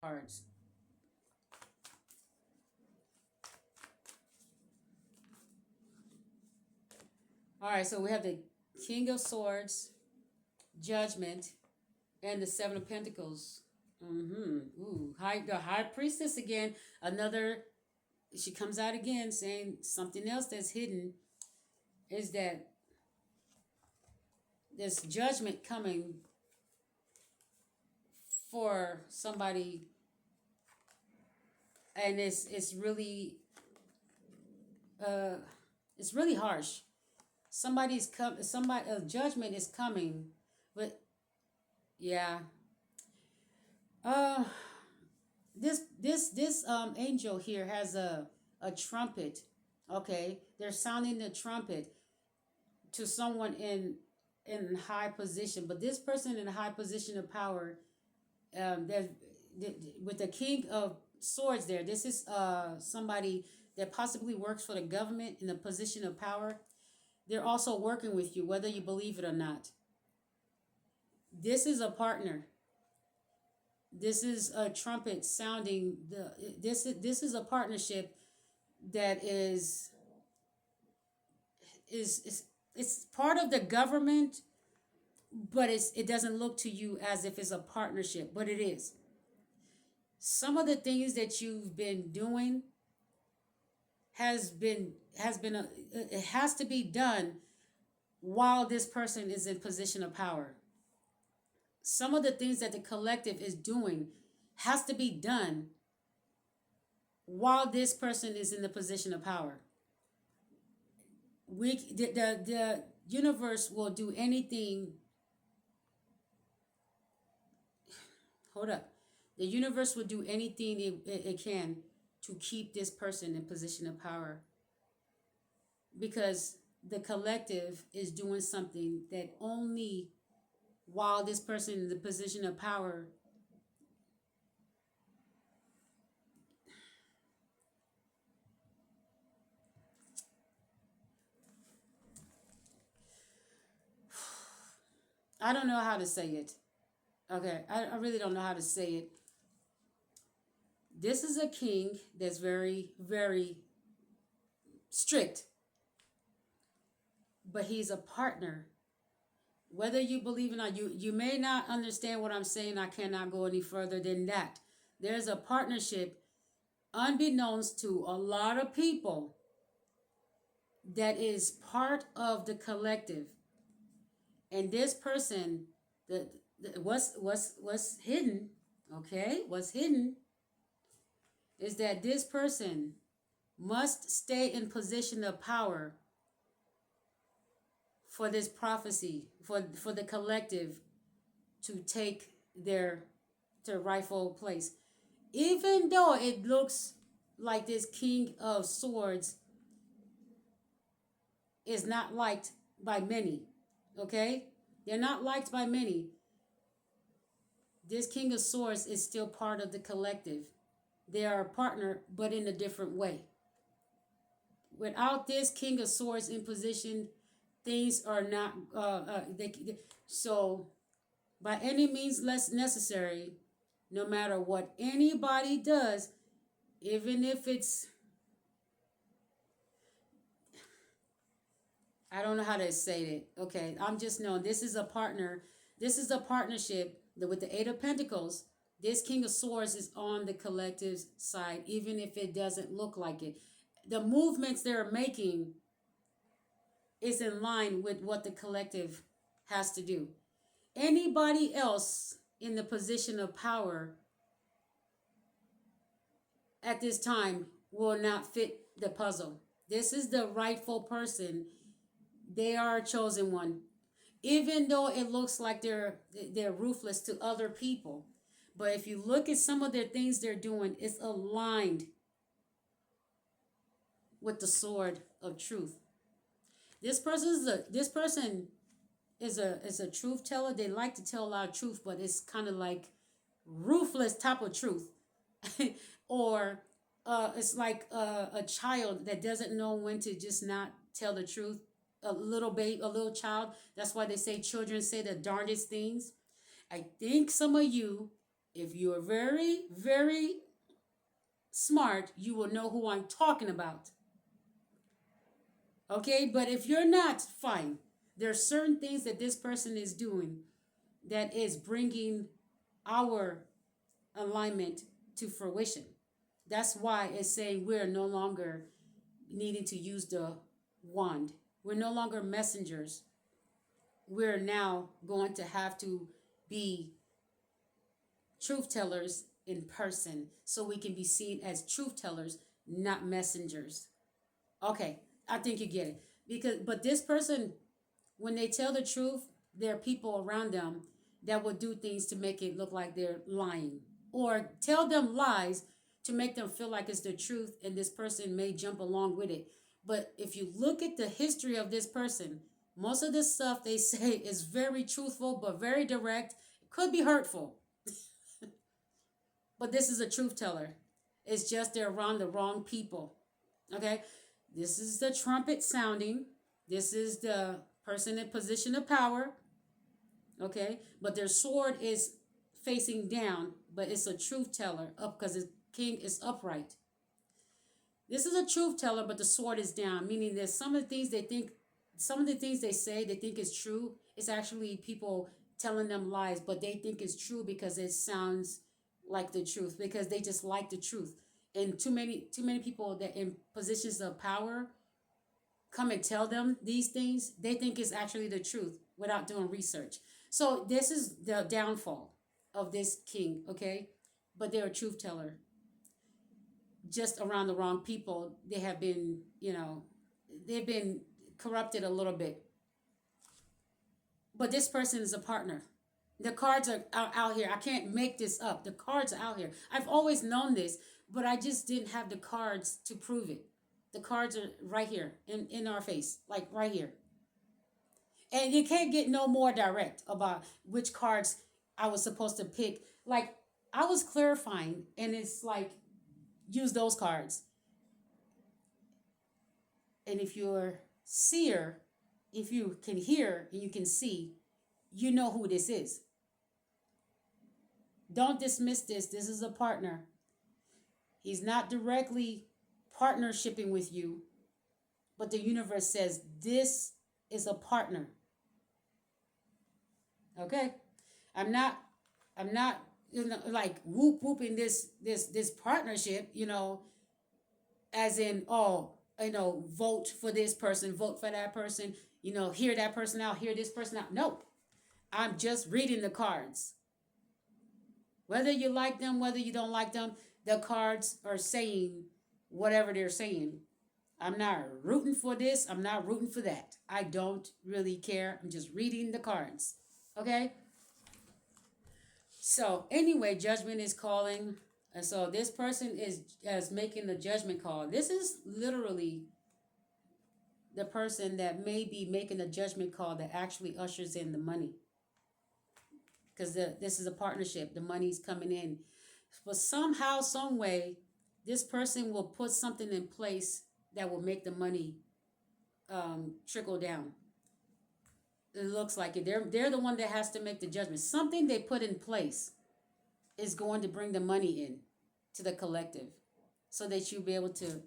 cards. All right, so we have the King of Swords, Judgment, and the Seven of Pentacles. Ooh, the High Priestess again. Another. She comes out again saying something else that's hidden is that there's judgment coming for somebody, and uh it's really harsh. Somebody, a judgment is coming, but yeah. Uh, this angel here has a trumpet. Okay, they're sounding the trumpet to someone in high position, but this person in a high position of power, there's with the King of Swords there. This is somebody that possibly works for the government in a position of power. They're also working with you, whether you believe it or not. This is a partner. This is a trumpet sounding this is a partnership that is it's part of the government, but it doesn't look to you as if it's a partnership, but it is. Some of the things that you've been doing has been it has to be done while this person is in position of power. Some of the things that the collective is doing has to be done while this person is in the position of power. The universe will do anything. Hold up. The universe will do anything it can to keep this person in position of power, because the collective is doing something that only while this person in the position of power. I don't know how to say it. Okay, I really don't know how to say it. This is a king that's very, very strict, but he's a partner. Whether you believe it or not, you may not understand what I'm saying. I cannot go any further than that. There's a partnership, unbeknownst to a lot of people, that is part of the collective. And this person, what's hidden, okay, what's hidden is that this person must stay in position of power for this prophecy, for the collective to take their rightful place. Even though it looks like this King of Swords is not liked by many, okay? They're not liked by many. This King of Swords is still part of the collective. They are a partner, but in a different way. Without this King of Swords in position, things are not so by any means less necessary. No matter what anybody does, even if it's, I don't know how to say it. Okay, I'm just knowing this is a partner. This is a partnership with the Eight of Pentacles. This King of Swords is on the collective's side, even if it doesn't look like it. The movements they're making is in line with what the collective has to do. Anybody else in the position of power at this time will not fit the puzzle. This is the rightful person. They are a chosen one. Even though it looks like they're ruthless to other people. But if you look at some of their things they're doing, it's aligned with the sword of truth. This person is a truth teller. They like to tell a lot of truth, but it's kind of like ruthless type of truth. Or it's like a child that doesn't know when to just not tell the truth. A little child. That's why they say children say the darndest things. I think some of you If you are very, very smart, you will know who I'm talking about. Okay, but if you're not, fine. There are certain things that this person is doing that is bringing our alignment to fruition. That's why it's saying we're no longer needing to use the wand. We're no longer messengers. We're now going to have to be truth tellers in person so we can be seen as truth tellers, not messengers. Okay, I think you get it. Because but this person, when they tell the truth, there are people around them that will do things to make it look like they're lying or tell them lies to make them feel like it's the truth, and this person may jump along with it. But if you look at the history of this person, most of the stuff they say is very truthful but very direct. It could be hurtful, but this is a truth teller. It's just they're around the wrong people. Okay, this is the trumpet sounding. This is the person in position of power. Okay, but their sword is facing down, but it's a truth teller up because the king is upright. This is a truth teller, but the sword is down, meaning that some of the things they think, some of the things they say they think is true, it's actually people telling them lies, but they think it's true because it sounds like the truth, because they just like the truth. And too many people that in positions of power come and tell them these things, they think it's actually the truth without doing research. So this is the downfall of this king, okay? But they're a truth teller, just around the wrong people. They have been, they've been corrupted a little bit. But this person is a partner. The cards are out here. I can't make this up. The cards are out here. I've always known this, but I just didn't have the cards to prove it. The cards are right here in our face, like right here. And you can't get no more direct about which cards I was supposed to pick. Like, I was clarifying, and it's like, use those cards. And if you're seer, if you can hear and you can see, you know who this is. Don't dismiss this. This is a partner. He's not directly partnershiping with you, but the universe says this is a partner. Okay? I'm not like whooping this partnership, as in, oh, vote for this person, vote for that person, hear that person out, hear this person out. No. I'm just reading the cards. Whether you like them, whether you don't like them, the cards are saying whatever they're saying. I'm not rooting for this. I'm not rooting for that. I don't really care. I'm just reading the cards. Okay? So, anyway, judgment is calling. And so this person is making the judgment call. This is literally the person that may be making a judgment call that actually ushers in the money. Because this is a partnership. The money's coming in. But somehow, some way, this person will put something in place that will make the money trickle down. It looks like it. They're the one that has to make the judgment. Something they put in place is going to bring the money in to the collective, so that you'll be able to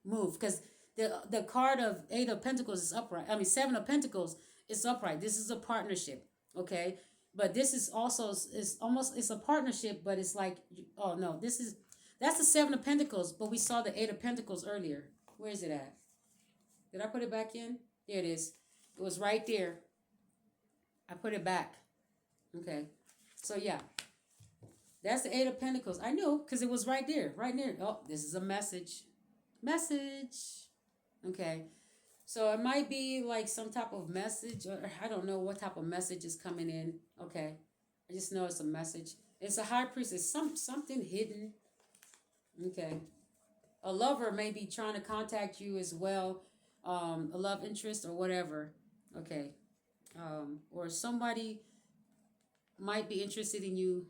move. Because the card of Eight of Pentacles is upright. I mean, Seven of Pentacles is upright. This is a partnership, okay? But this is also it's a partnership, but it's like, oh no, that's the Seven of Pentacles, but we saw the Eight of Pentacles earlier. Where is it at? Did I put it back in? There it is. It was right there. I put it back. Okay. So yeah. That's the Eight of Pentacles. I knew, because it was right there. Right there. Oh, this is a message. Message. Okay. So it might be like some type of message, or I don't know what type of message is coming in. Okay. I just know it's a message. It's a high priest. It's something hidden. Okay. A lover may be trying to contact you as well. A love interest or whatever. Okay. Or somebody might be interested in you.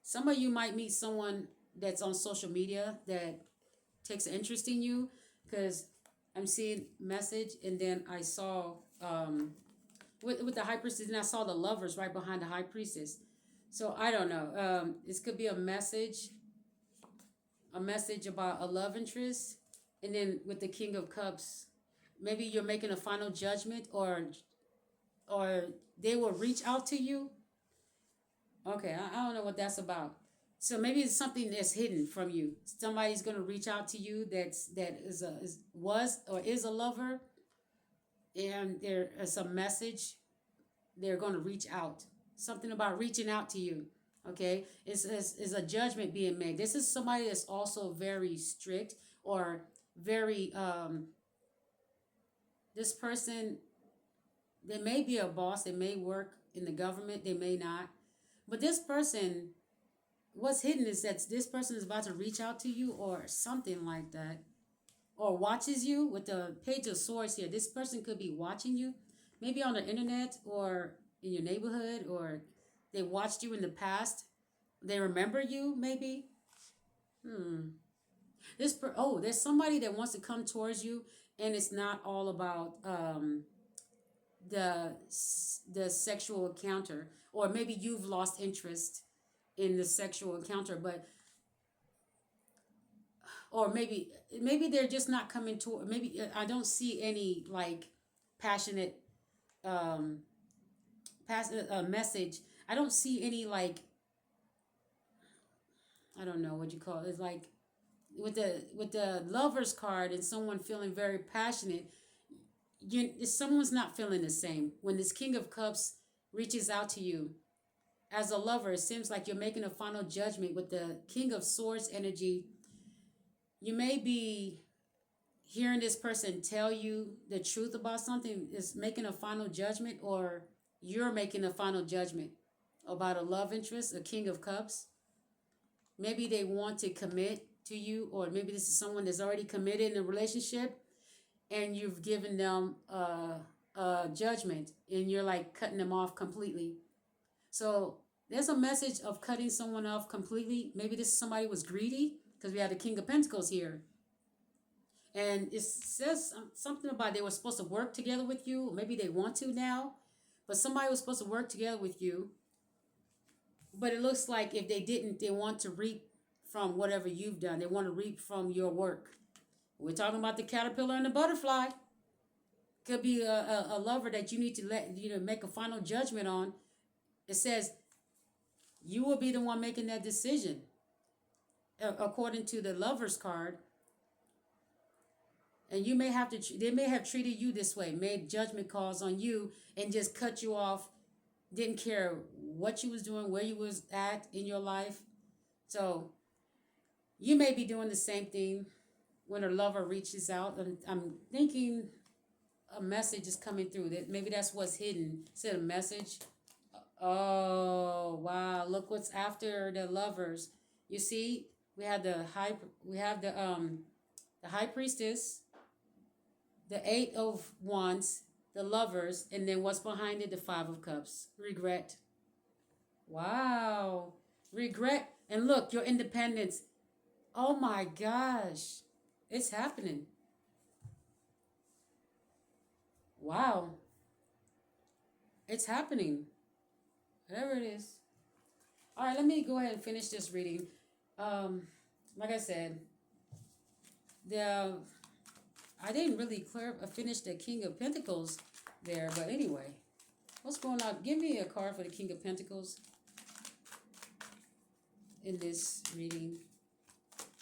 Some of you might meet someone that's on social media that takes an interest in you, because I'm seeing message, and then I saw with the high priestess, and I saw the lovers right behind the high priestess. So I don't know. This could be a message about a love interest, and then with the King of Cups, maybe you're making a final judgment, or they will reach out to you. Okay, I don't know what that's about. So maybe it's something that's hidden from you. Somebody's gonna reach out to you that was or is a lover, and there is a message. They're gonna reach out. Something about reaching out to you. Okay, it's a judgment being made. This is somebody that's also very strict, or very this person, they may be a boss, they may work in the government, they may not. But this person, what's hidden is that this person is about to reach out to you or something like that, or watches you with the Page of Swords here. This person could be watching you, maybe on the internet or in your neighborhood, or they watched you in the past. They remember you, maybe. Hmm. There's somebody that wants to come towards you, and it's not all about the the sexual encounter, or maybe you've lost interest in the sexual encounter, but or maybe they're just not coming to. Maybe I don't see any like passionate um message. I don't see any like, I don't know what you call it. It's like with the lovers card and someone feeling very passionate. Someone's not feeling the same when this King of Cups reaches out to you as a lover. It seems like you're making a final judgment with the King of Swords energy. You may be hearing this person tell you the truth about something, is making a final judgment, or you're making a final judgment about a love interest, a King of Cups. Maybe they want to commit to you, or maybe this is someone that's already committed in a relationship, and you've given them a judgment, and you're like cutting them off completely. So there's a message of cutting someone off completely. Maybe this somebody was greedy, because we have the King of Pentacles here. And it says something about they were supposed to work together with you. Maybe they want to now, but somebody was supposed to work together with you. But it looks like if they didn't, they want to reap from whatever you've done. They want to reap from your work. We're talking about the caterpillar and the butterfly. Could be a lover that you need to make a final judgment on. It says you will be the one making that decision. According to the lover's card, and you may have to, they may have treated you this way, made judgment calls on you, and just cut you off, didn't care what you was doing, where you was at in your life. So you may be doing the same thing when a lover reaches out. And I'm thinking a message is coming through, that maybe that's what's hidden. It said a message. Oh wow, look what's after the lovers. You see, we have the high priestess, the 8 of Wands, the lovers, and then what's behind it, the 5 of Cups. Regret. Wow. Regret. And look, your independence. Oh my gosh. It's happening. Wow. It's happening. Whatever it is. All right, let me go ahead and finish this reading. Like I said, I didn't really finish the King of Pentacles there, but anyway, what's going on? Give me a card for the King of Pentacles in this reading.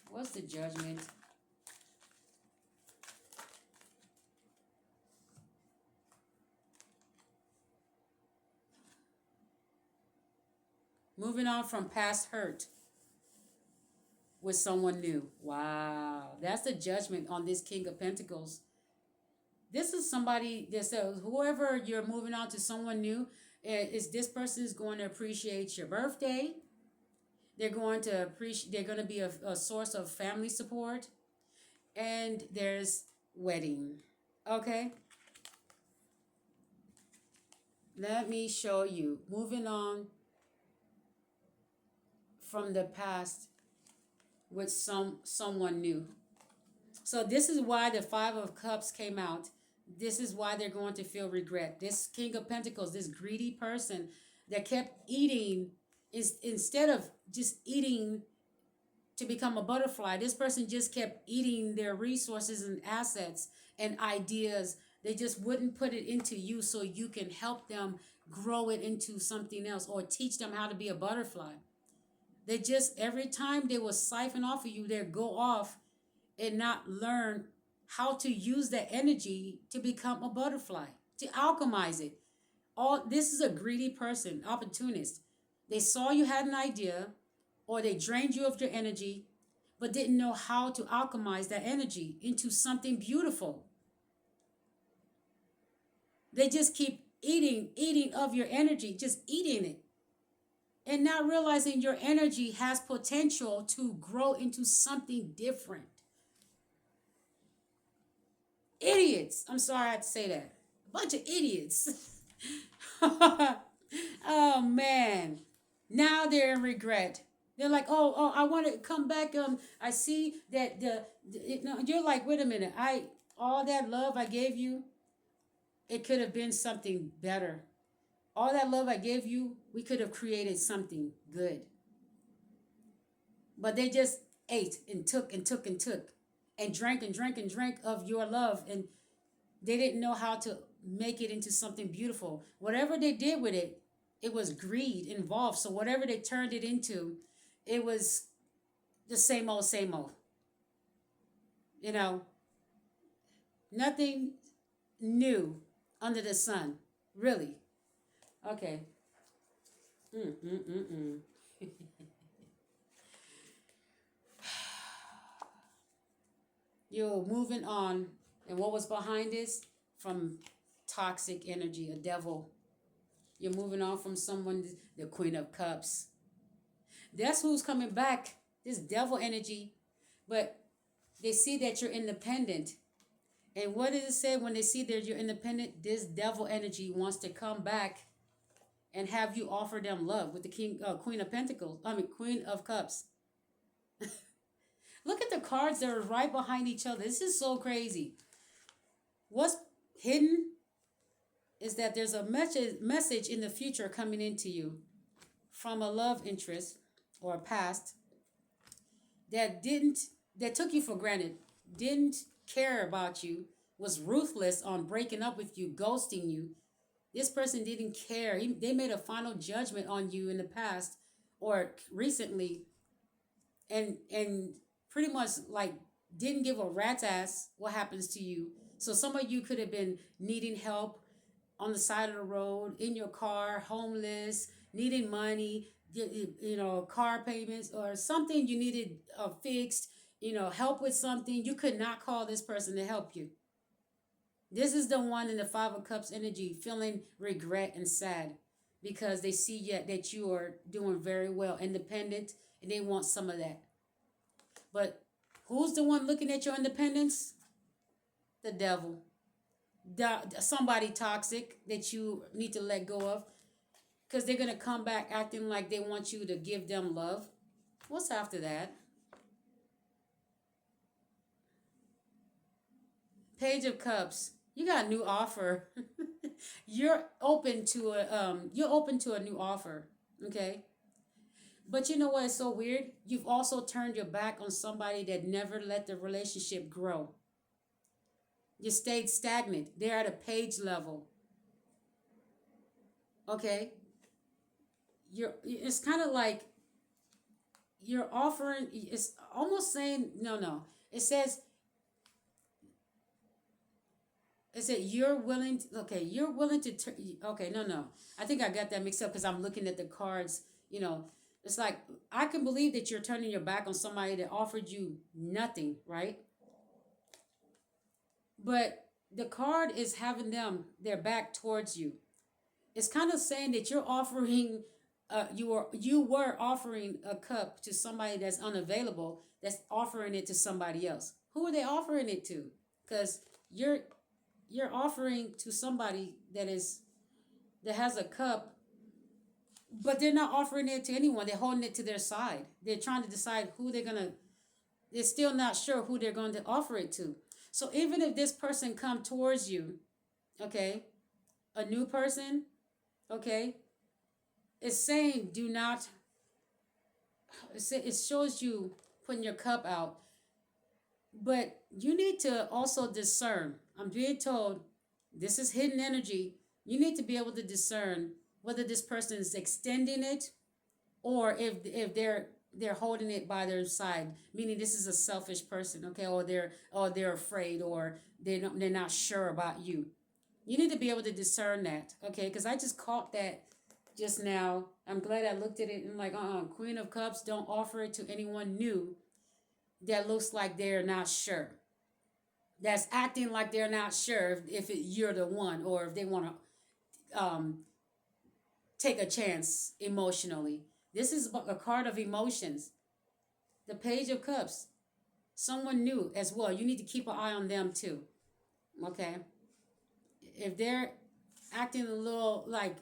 What's the Judgment? Moving on from past hurt with someone new. Wow, that's the Judgment on this King of Pentacles. This is somebody that says, whoever you're moving on to someone new, this person is going to appreciate your birthday. They're going to be a source of family support. And there's wedding. Okay. Let me show you. Moving on from the past with someone new. So this is why the 5 of Cups came out. This is why they're going to feel regret. This King of Pentacles, this greedy person that kept eating, is instead of just eating to become a butterfly, this person just kept eating their resources and assets and ideas. They just wouldn't put it into you so you can help them grow it into something else or teach them how to be a butterfly. They just, every time they will siphon off of you, they'll go off and not learn how to use that energy to become a butterfly, to alchemize it. All this is a greedy person, opportunist. They saw you had an idea, or they drained you of your energy, but didn't know how to alchemize that energy into something beautiful. They just keep eating of your energy, just eating it, and not realizing your energy has potential to grow into something different. Idiots. I'm sorry I had to say that. A bunch of idiots. Oh man. Now they're in regret. They're like, oh, I want to come back. I see that no, you're like, wait a minute. All that love I gave you, it could have been something better. All that love I gave you, we could have created something good. But they just ate and took and took and took and drank and drank and drank of your love, and they didn't know how to make it into something beautiful. Whatever they did with it, it was greed involved. So whatever they turned it into, it was the same old, same old. You know, nothing new under the sun, really. Okay. Mm, mm, mm, mm. You're moving on. And what was behind this? From toxic energy, a devil. You're moving on from someone, the Queen of Cups. That's who's coming back, this devil energy. But they see that you're independent. And what does it say when they see that you're independent? This devil energy wants to come back and have you offer them love with the Queen of Pentacles. Queen of Cups. Look at the cards that are right behind each other. This is so crazy. What's hidden is that there's a message in the future coming into you from a love interest or a past that took you for granted, didn't care about you, was ruthless on breaking up with you, ghosting you. This person didn't care. They made a final judgment on you in the past or recently, and pretty much like didn't give a rat's ass what happens to you. So some of you could have been needing help on the side of the road, in your car, homeless, needing money, car payments or something you needed fixed, help with something. You could not call this person to help you. This is the one in the Five of Cups energy feeling regret and sad because they see yet that you are doing very well, independent, and they want some of that. But who's the one looking at your independence? The devil. Somebody toxic that you need to let go of, because they're going to come back acting like they want you to give them love. What's after that? Page of Cups. You got a new offer. You're open to a new offer, okay? But you know what is so weird? You've also turned your back on somebody that never let the relationship grow. You stayed stagnant. They're at a page level. Okay? It's kind of like you're offering, it's almost saying, no. It says you're willing to, okay, no. I think I got that mixed up because I'm looking at the cards, It's like, I can believe that you're turning your back on somebody that offered you nothing, right? But the card is having their back towards you. It's kind of saying that you're offering, you were offering a cup to somebody that's unavailable, that's offering it to somebody else. Who are they offering it to? Because you're offering to somebody that has a cup, but they're not offering it to anyone. They're holding it to their side. They're trying to decide they're still not sure who they're going to offer it to. So even if this person come towards you, okay, a new person, okay, it's saying do not, it shows you putting your cup out, but you need to also discern. I'm being told this is hidden energy. You need to be able to discern whether this person is extending it or if they're holding it by their side, meaning this is a selfish person, okay, or they're afraid, or they're not sure about you. You need to be able to discern that, okay? Because I just caught that just now. I'm glad I looked at it and like, Queen of Cups, don't offer it to anyone new that looks like they're not sure. That's acting like they're not sure if you're the one, or if they want to take a chance emotionally. This is a card of emotions. The Page of Cups. Someone new as well. You need to keep an eye on them too. Okay? If they're acting a little like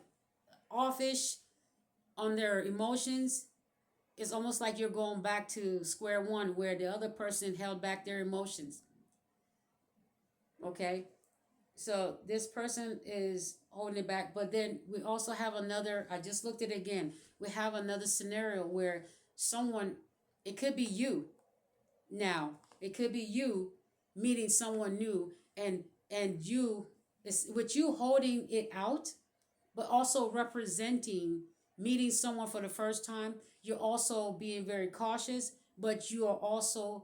offish on their emotions, it's almost like you're going back to square one where the other person held back their emotions. Okay? So this person is holding it back. But then we also have another, I just looked at it again. We have another scenario where someone, it could be you now. It could be you meeting someone new, and you, it's with you holding it out, but also representing meeting someone for the first time. You're also being very cautious, but you are also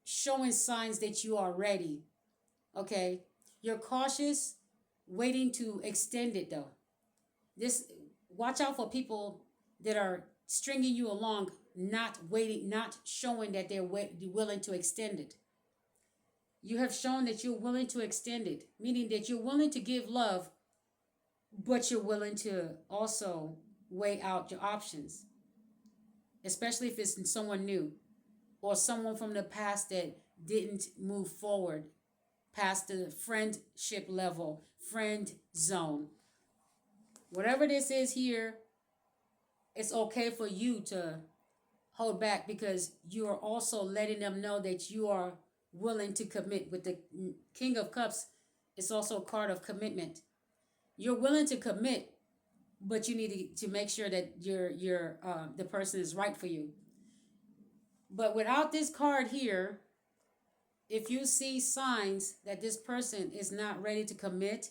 showing signs that you are ready. Okay? You're cautious, waiting to extend it though. This, watch out for people that are stringing you along, not waiting, not showing that they're willing to extend it. You have shown that you're willing to extend it, meaning that you're willing to give love, but you're willing to also weigh out your options, especially if it's someone new or someone from the past that didn't move forward past the friendship level, friend zone. Whatever this is here, it's okay for you to hold back because you are also letting them know that you are willing to commit. With the King of Cups, it's also a card of commitment. You're willing to commit, but you need to make sure that the person is right for you. But without this card here, if you see signs that this person is not ready to commit,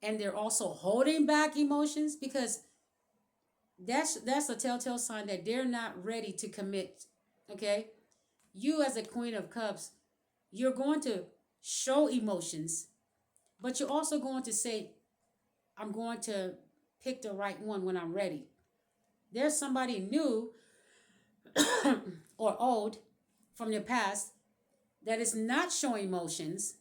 and they're also holding back emotions, because that's a telltale sign that they're not ready to commit. Okay? You as a Queen of Cups, you're going to show emotions, but you're also going to say, I'm going to pick the right one when I'm ready. There's somebody new or old from your past that is not showing emotions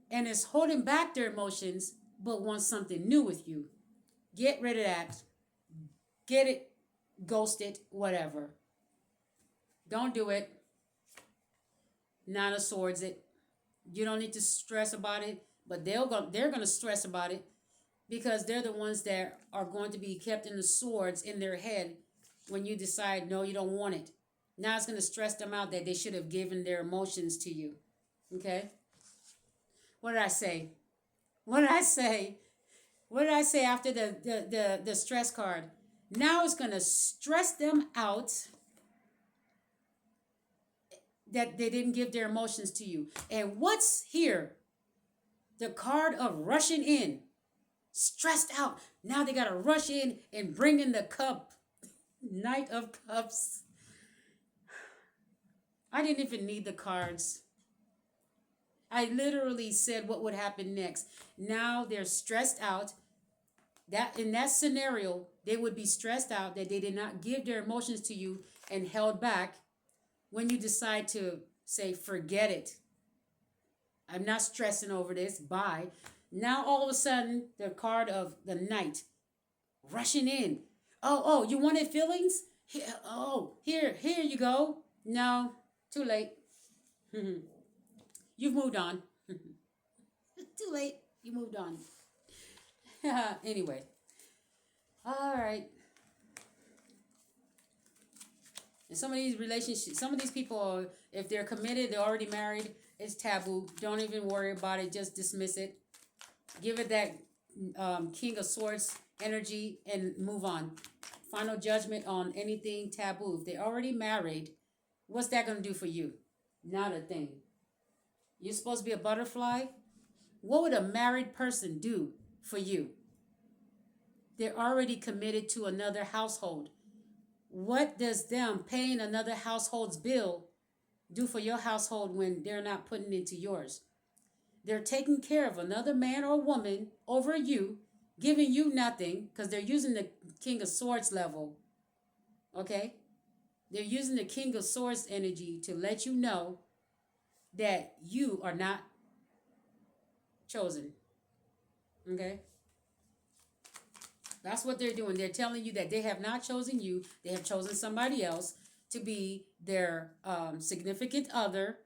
and is holding back their emotions but wants something new with you. Get rid of that. Get it, ghost it, whatever. Don't do it. Nine of Swords it. You don't need to stress about it, but they're going to stress about it because they're the ones that are going to be kept in the swords in their head when you decide, no, you don't want it. Now it's going to stress them out that they should have given their emotions to you. Okay? What did I say? What did I say? What did I say after the stress card? Now it's going to stress them out that they didn't give their emotions to you. And what's here? The card of rushing in. Stressed out. Now they got to rush in and bring in the cup. Knight of Cups. I didn't even need the cards. I literally said what would happen next. Now they're stressed out. That in that scenario, they would be stressed out that they did not give their emotions to you and held back. When you decide to say, forget it, I'm not stressing over this, bye. Now all of a sudden, the card of the Knight rushing in. Oh, you wanted feelings? Here you go. No, too late. You've moved on. Too late. You moved on. Anyway. All right. And some of these relationships, some of these people, are, if they're committed, they're already married, it's taboo. Don't even worry about it. Just dismiss it. Give it that King of Swords energy and move on. Final judgment on anything taboo. If they're already married, what's that going to do for you? Not a thing. You're supposed to be a butterfly. What would a married person do for you? They're already committed to another household. What does them paying another household's bill do for your household when they're not putting into yours? They're taking care of another man or woman over you, giving you nothing because they're using the King of Swords level. Okay? They're using the King of Swords energy to let you know that you are not chosen. Okay? That's what they're doing. They're telling you that they have not chosen you. They have chosen somebody else to be their significant other.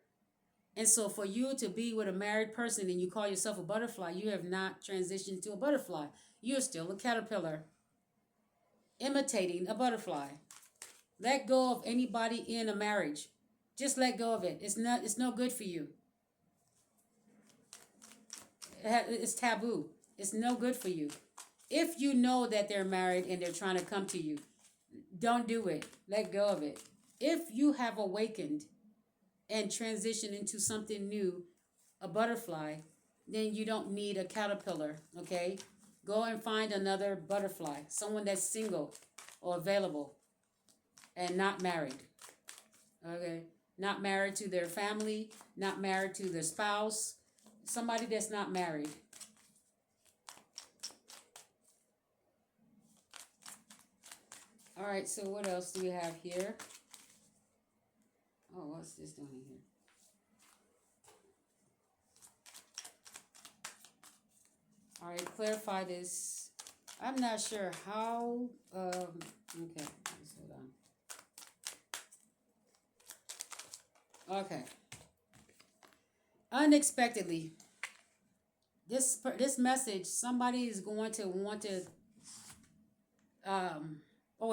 And so for you to be with a married person and you call yourself a butterfly, you have not transitioned to a butterfly. You're still a caterpillar imitating a butterfly. Let go of anybody in a marriage. Just let go of it. It's no good for you. It's taboo. It's no good for you. If you know that they're married and they're trying to come to you, don't do it. Let go of it. If you have awakened and transitioned into something new, a butterfly, then you don't need a caterpillar, okay? Go and find another butterfly, someone that's single or available and not married, okay? Not married to their family, not married to their spouse, somebody that's not married. All right, so what else do we have here? Oh, what's this doing here? All right, clarify this. I'm not sure how. Okay, let's hold on. Okay. Unexpectedly, this message, somebody is going to want to.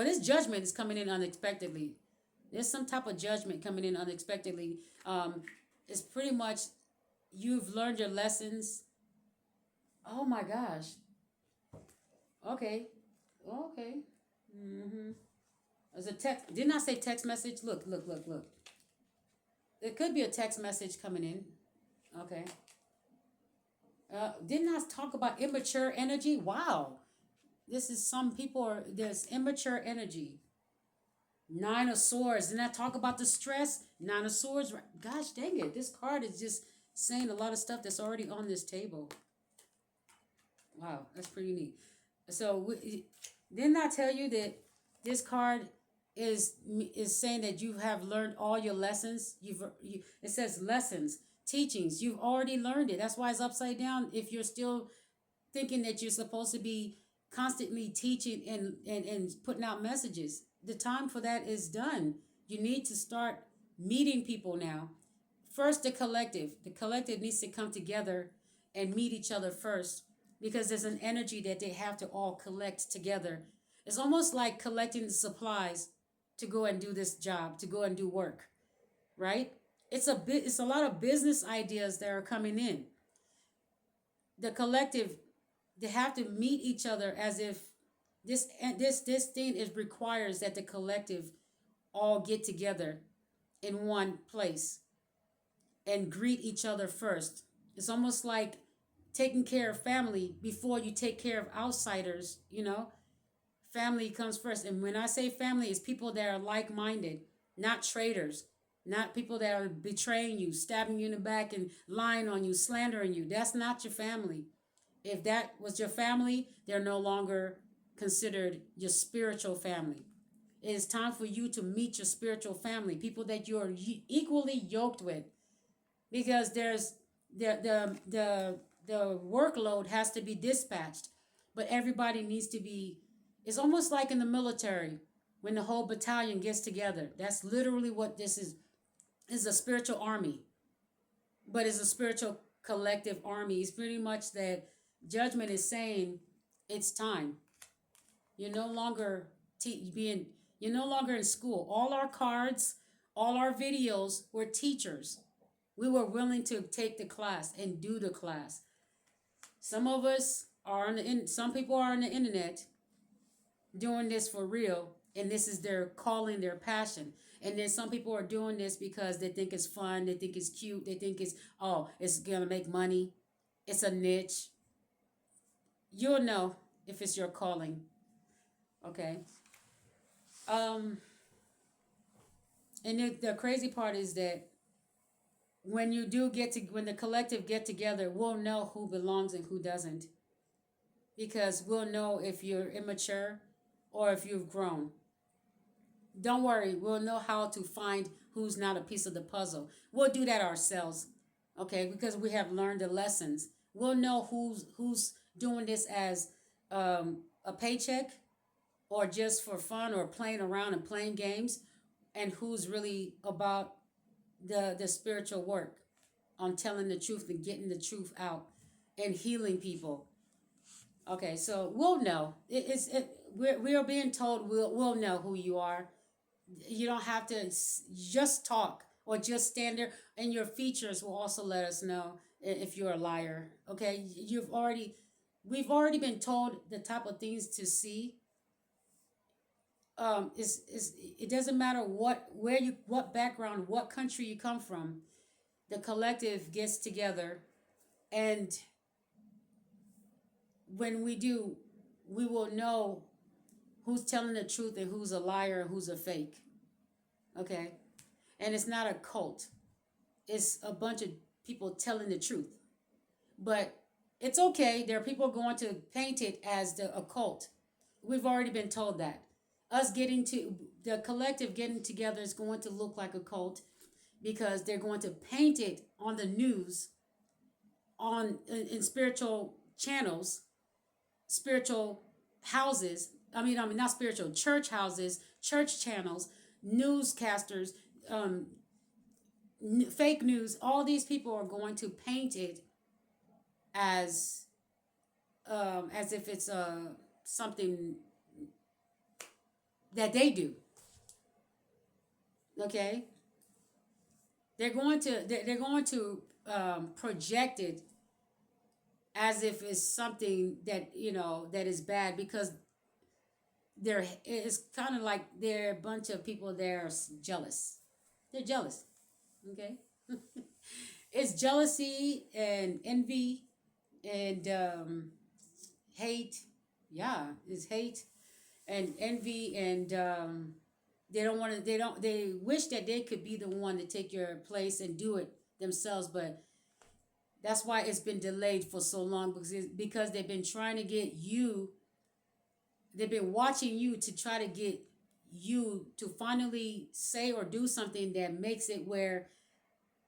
This judgment is coming in unexpectedly. There's some type of judgment coming in unexpectedly. It's pretty much you've learned your lessons. Oh my gosh. Okay. There's a text. Didn't I say text message? Look. There could be a text message coming in. Okay. Didn't I talk about immature energy? Wow. This is there's immature energy. Nine of Swords. Didn't I talk about the stress? Nine of Swords. Gosh dang it. This card is just saying a lot of stuff that's already on this table. Wow, that's pretty neat. So didn't I tell you that this card is saying that you have learned all your lessons? It says lessons, teachings. You've already learned it. That's why it's upside down. If you're still thinking that you're supposed to be constantly teaching and putting out messages, the time for that is done. You need to start meeting people now. First, the collective needs to come together and meet each other first, because there's an energy that they have to all collect together. It's almost like collecting the supplies to go and do this job, to go and do work, right? It's a lot of business ideas that are coming in. The collective, they have to meet each other as if this thing requires that the collective all get together in one place and greet each other first. It's almost like taking care of family before you take care of outsiders. Family comes first. And when I say family, it's people that are like-minded, not traitors, not people that are betraying you, stabbing you in the back and lying on you, slandering you. That's not your family. If that was your family, they're no longer considered your spiritual family. It is time for you to meet your spiritual family, people that you are equally yoked with, because there's the workload has to be dispatched, but everybody needs to be. It's almost like in the military when the whole battalion gets together. That's literally what this is. It's a spiritual army, but it's a spiritual collective army. It's pretty much that judgment is saying it's time. You're no longer You're no longer in school. All our cards, all our videos were teachers. We were willing to take the class and do the class. Some of us are on the some people are on the internet doing this for real, and this is their calling, their passion. And then some people are doing this because they think it's fun, they think it's cute, they think it's, oh, it's gonna make money, it's a niche. You'll know if it's your calling. Okay. um and the crazy part is that when you do get to when the collective get together, we'll know who belongs and who doesn't, because we'll know if you're immature or if you've grown. Don't worry, we'll know how to find who's not a piece of the puzzle. We'll do that ourselves, okay? Because we have learned the lessons. We'll know who's doing this as a paycheck, or just for fun, or playing around and playing games, and who's really about the spiritual work on telling the truth and getting the truth out and healing people. Okay, so we'll know. We're being told we'll know who you are. You don't have to just talk or just stand there, and your features will also let us know if you're a liar. Okay, we've already been told the type of things to see. Is it doesn't matter what background, what country you come from. The collective gets together, and when we do, we will know who's telling the truth and who's a liar and who's a fake. Okay, and it's not a cult. It's a bunch of people telling the truth. But it's okay. There are people going to paint it as the occult. We've already been told that. Us getting to the collective getting together is going to look like a cult, because they're going to paint it on the news, on in spiritual channels, spiritual houses. I mean, not spiritual, church houses, church channels, newscasters, um, fake news. All these people are going to paint it as as if it's something that they do. Okay, they're going to project it as if it's something that that is bad, because it's kind of like they're a bunch of people that are jealous. They're jealous. Okay. It's jealousy and envy and hate. Yeah, it's hate and envy, and they wish that they could be the one to take your place and do it themselves, but that's why it's been delayed for so long, because they've been trying to get you. They've been watching you to try to get you to finally say or do something that makes it where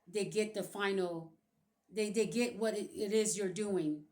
they get the final. They get what it is you're doing.